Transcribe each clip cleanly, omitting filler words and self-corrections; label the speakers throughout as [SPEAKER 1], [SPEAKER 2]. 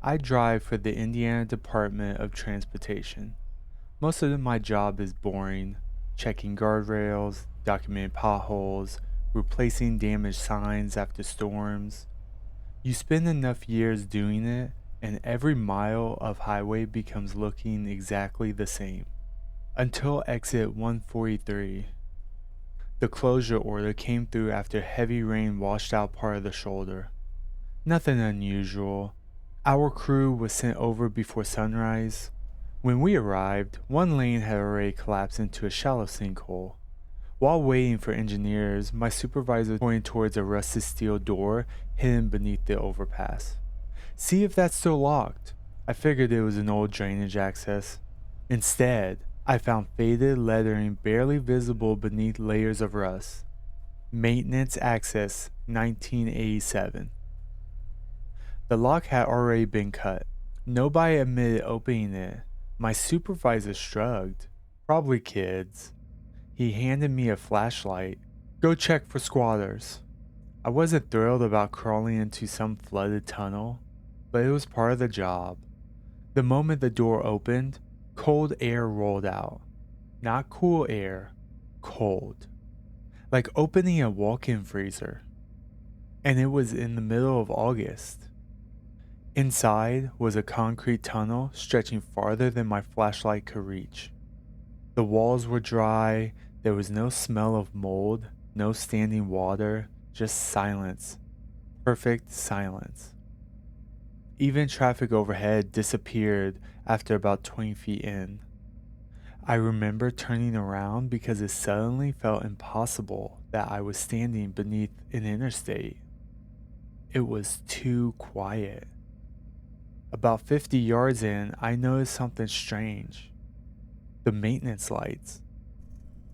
[SPEAKER 1] I drive for the Indiana Department of Transportation. Most of my job is boring, checking guardrails, documenting potholes, replacing damaged signs after storms. You spend enough years doing it, and every mile of highway becomes looking exactly the same. Until exit 143. The closure order came through after heavy rain washed out part of the shoulder. Nothing unusual. Our crew was sent over before sunrise. When we arrived, one lane had already collapsed into a shallow sinkhole. While waiting for engineers, my supervisor pointed towards a rusted steel door hidden beneath the overpass. See if that's still locked. I figured it was an old drainage access. Instead, I found faded lettering barely visible beneath layers of rust. Maintenance access 1987. The lock had already been cut. Nobody admitted opening it. My supervisor shrugged. Probably kids. He handed me a flashlight. Go check for squatters. I wasn't thrilled about crawling into some flooded tunnel, but it was part of the job. The moment the door opened, cold air rolled out. Not cool air, cold. Like opening a walk-in freezer. And it was in the middle of August. Inside was a concrete tunnel stretching farther than my flashlight could reach. The walls were dry, there was no smell of mold, no standing water, just silence. Perfect silence. Even traffic overhead disappeared after about 20 feet in. I remember turning around because it suddenly felt impossible that I was standing beneath an interstate. It was too quiet. About 50 yards in, I noticed something strange. The maintenance lights.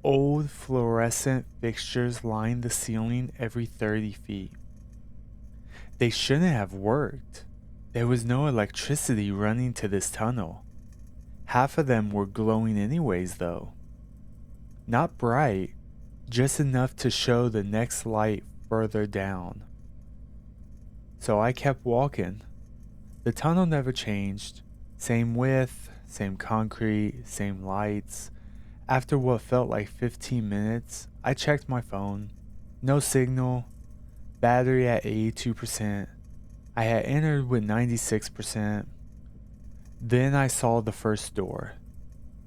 [SPEAKER 1] Old fluorescent fixtures lined the ceiling every 30 feet. They shouldn't have worked. There was no electricity running to this tunnel. Half of them were glowing anyways, though. Not bright, just enough to show the next light further down. So I kept walking. The tunnel never changed. Same width, same concrete, same lights. After what felt like 15 minutes, I checked my phone. No signal. Battery at 82%. I had entered with 96%. Then I saw the first door.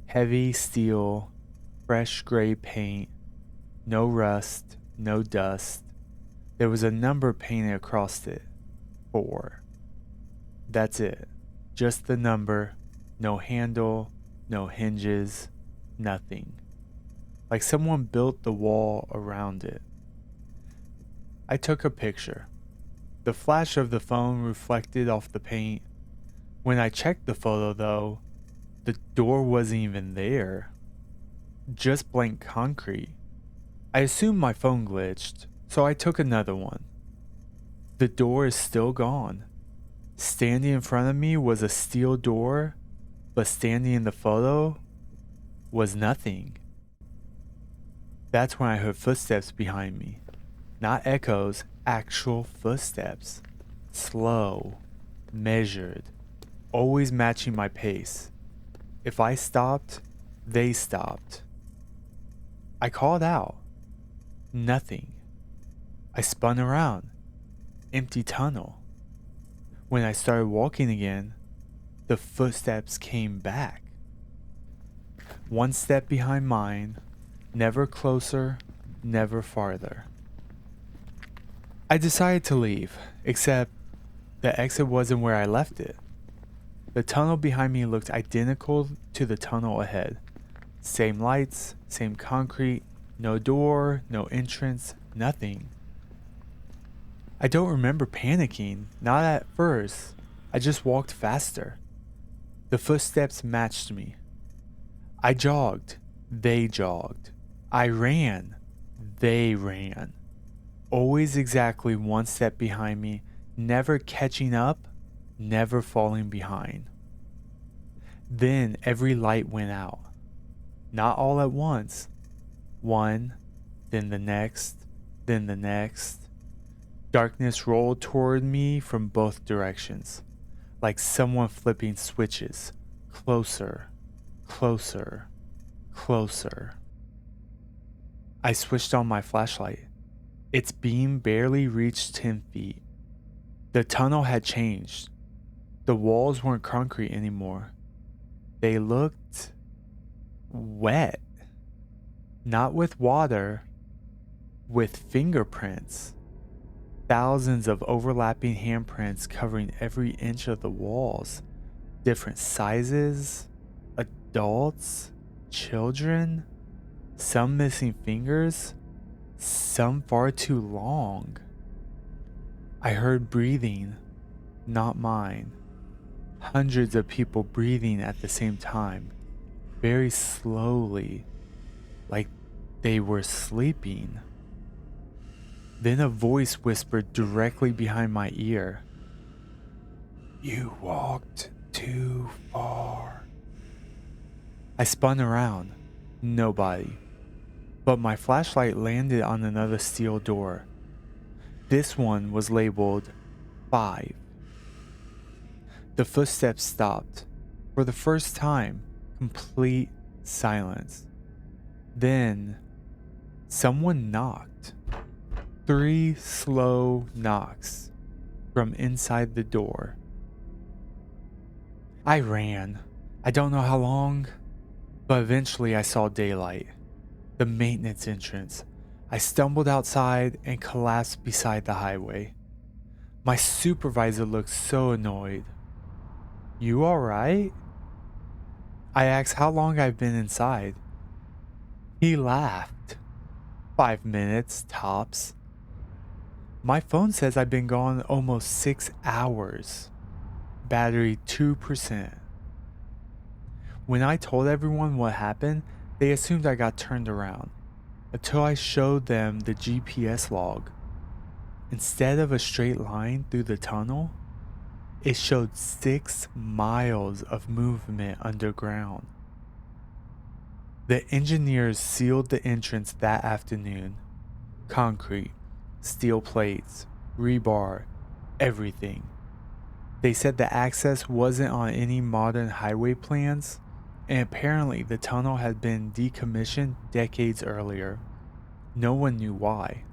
[SPEAKER 1] Heavy steel, fresh gray paint. No rust, no dust. There was a number painted across it. 4. That's it. Just the number. No handle, no hinges, nothing. Like someone built the wall around it. I took a picture. The flash of the phone reflected off the paint. When I checked the photo though, the door wasn't even there. Just blank concrete. I assumed my phone glitched, so I took another one. The door is still gone. Standing in front of me was a steel door, but standing in the photo was nothing. That's when I heard footsteps behind me. Not echoes, actual footsteps. Slow, measured, always matching my pace. If I stopped, they stopped. I called out. Nothing. I spun around. Empty tunnel. When I started walking again, the footsteps came back. One step behind mine, never closer, never farther. I decided to leave, except the exit wasn't where I left it. The tunnel behind me looked identical to the tunnel ahead. Same lights, same concrete, no door, no entrance, nothing. I don't remember panicking, not at first. I just walked faster. The footsteps matched me. I jogged. They jogged. I ran. They ran. Always exactly one step behind me, never catching up, never falling behind. Then every light went out. Not all at once. One, then the next, then the next. Darkness rolled toward me from both directions. like someone flipping switches. Closer, closer, closer. I switched on my flashlight. Its beam barely reached 10 feet. The tunnel had changed. The walls weren't concrete anymore. They looked wet. Not with water, with fingerprints. Thousands of overlapping handprints covering every inch of the walls. Different sizes, adults, children, some missing fingers, some far too long. I heard breathing, not mine. Hundreds of people breathing at the same time, very slowly, like they were sleeping. Then a voice whispered directly behind my ear. "You walked too far." I spun around. Nobody. But my flashlight landed on another steel door. This one was labeled 5. The footsteps stopped. For the first time, complete silence. Then, someone knocked. 3 slow knocks from inside the door. I ran. I don't know how long, but eventually I saw daylight. The maintenance entrance. I stumbled outside and collapsed beside the highway. My supervisor looked so annoyed. "You alright?" I asked how long I've been inside. He laughed. 5 minutes, tops. My phone says I've been gone almost 6 hours. Battery 2%. When I told everyone what happened, they assumed I got turned around, until I showed them the GPS log. Instead of a straight line through the tunnel, it showed 6 miles of movement underground. The engineers sealed the entrance that afternoon. Concrete, steel plates, rebar, everything. They said the access wasn't on any modern highway plans, and apparently the tunnel had been decommissioned decades earlier. No one knew why.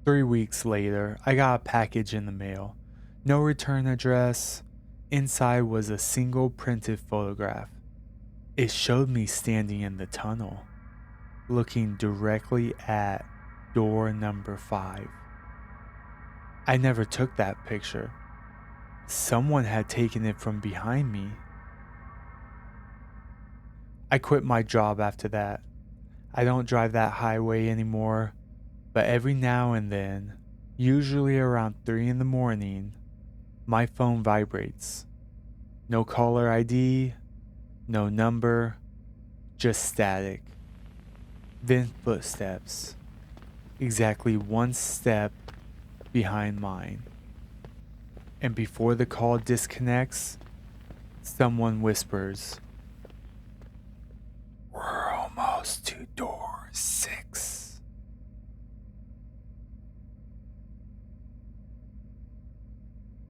[SPEAKER 1] 3 weeks later, I got a package in the mail. No return address. Inside was a single printed photograph. It showed me standing in the tunnel, looking directly at door number 5. I never took that picture. Someone had taken it from behind me. I quit my job after that. I don't drive that highway anymore, but every now and then, usually around 3 in the morning, my phone vibrates. No caller ID, no number, just static. Then footsteps, exactly 1 step behind mine. And before the call disconnects, someone whispers, "We're almost to door 6."